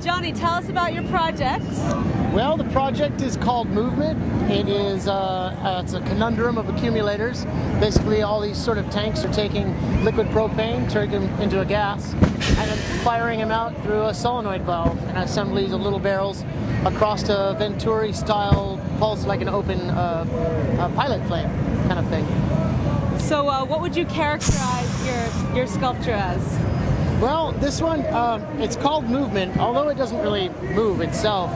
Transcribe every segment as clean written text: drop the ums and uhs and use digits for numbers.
Johnny, tell us about your project. Well, the project is called Movement. It is it's a conundrum of accumulators. Basically, all these sort of tanks are taking liquid propane, turning them into a gas, and then firing them out through a solenoid valve and assemblies of little barrels across a Venturi-style pulse, like an open pilot flame kind of thing. So, what would you characterize your sculpture as? Well, this one, it's called Movement, although it doesn't really move itself.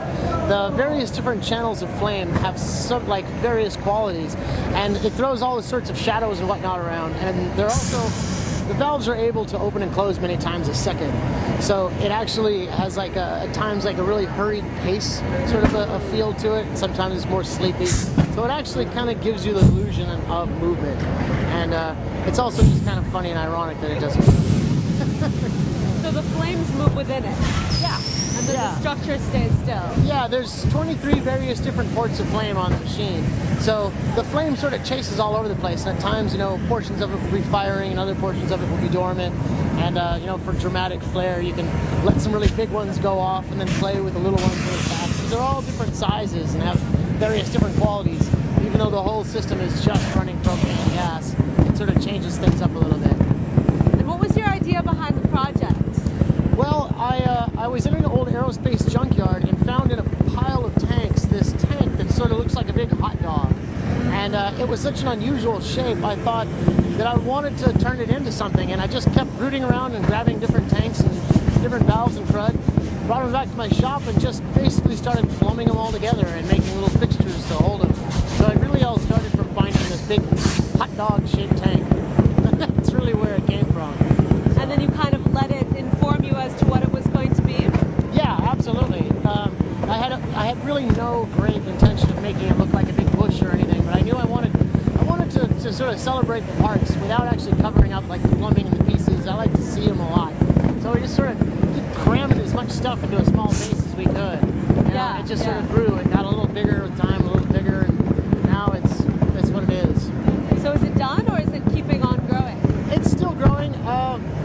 The various different channels of flame have some, like, various qualities, and it throws all sorts of shadows and whatnot around, and they're also, the valves are able to open and close many times a second. So it actually has, like, at times, like a really hurried pace, sort of a feel to it. Sometimes it's more sleepy. So it actually kind of gives you the illusion of movement. And it's also just kind of funny and ironic that it doesn't move. So the flames move within it? Yeah. And then the structure stays still? Yeah, there's 23 various different ports of flame on the machine. So the flame sort of chases all over the place. At times, you know, portions of it will be firing and other portions of it will be dormant. And, you know, for dramatic flare, you can let some really big ones go off and then play with the little ones really fast. They're all different sizes and have various different qualities. Even though the whole system is just running propane and gas, it sort of changes things up a little bit. What was your idea behind the project? Well, I was in an old aerospace junkyard and found in a pile of tanks this tank that sort of looks like a big hot dog. And it was such an unusual shape, I thought that I wanted to turn it into something, and I just kept rooting around and grabbing different tanks and different valves and crud, brought them back to my shop and just basically started plumbing them all together and making little fixtures to hold them. So it really all started from finding this big hot dog shaped tank. That's really where it came from. And then you kind of let it inform you as to what it was going to be? Yeah, absolutely. I had really no great intention of making it look like a big bush or anything, but I knew I wanted to sort of celebrate the parts without actually covering up like the plumbing and the pieces. I like to see them a lot. So we just sort of keep cramming as much stuff into a small base as we could. And it just sort of grew and got a little bigger with time, a little bigger, and now it's what it is. So is it done or is it keeping on growing? It's still growing.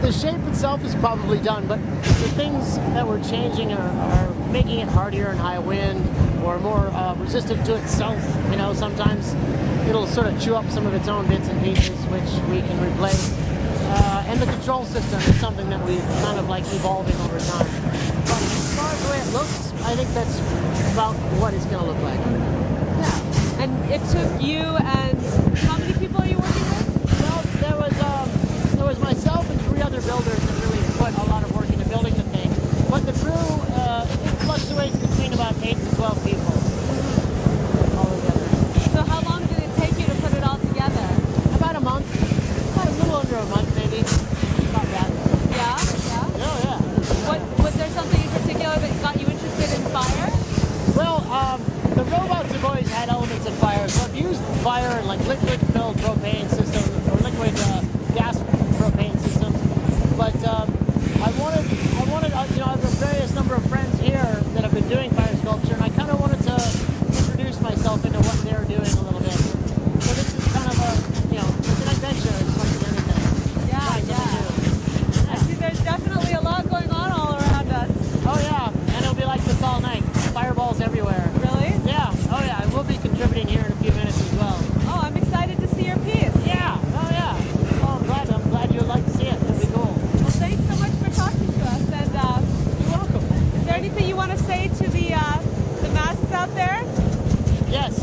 The shape itself is probably done, but the things that we're changing are making it hardier in high wind or more resistant to itself. You know, sometimes it'll sort of chew up some of its own bits and pieces, which we can replace. And the control system is something that we've kind of like evolving over time. But as far as the way it looks, I think that's about what it's going to look like. Yeah. And it took you and how many people are you working with? Well, there was myself and 3 other builders that really put a lot of work into building the thing. But the crew, it fluctuates between about 8 to 12 people altogether. So how long did it take you to put it all together? About a month. About a little under a month, maybe. Not bad. Yeah? Yeah? Oh, yeah. Was there something in particular that got you interested in fire? Well, the robots have always had elements of fire, so I've used fire in like liquid-filled propane systems or liquid gas propane systems. But I wanted, you know, I have a various number of friends here that have been doing fire sculpture, and I kind of wanted to introduce myself into what they're doing a little bit. So this is kind of a, you know, it's an adventure as much as anything. Yeah. I see there's definitely a lot going on all around us. Oh yeah, and it'll be like this all night. Fireballs everywhere. Really? Yeah. Oh yeah, I will be contributing here in a few minutes as well. Oh, I'm excited to see your piece. Yeah. Oh yeah. Oh, I'm glad you would like to see it. That'd be cool. Well, thanks so much for talking to us. And you're welcome. Is there anything you want to say to the masses out there? Yes.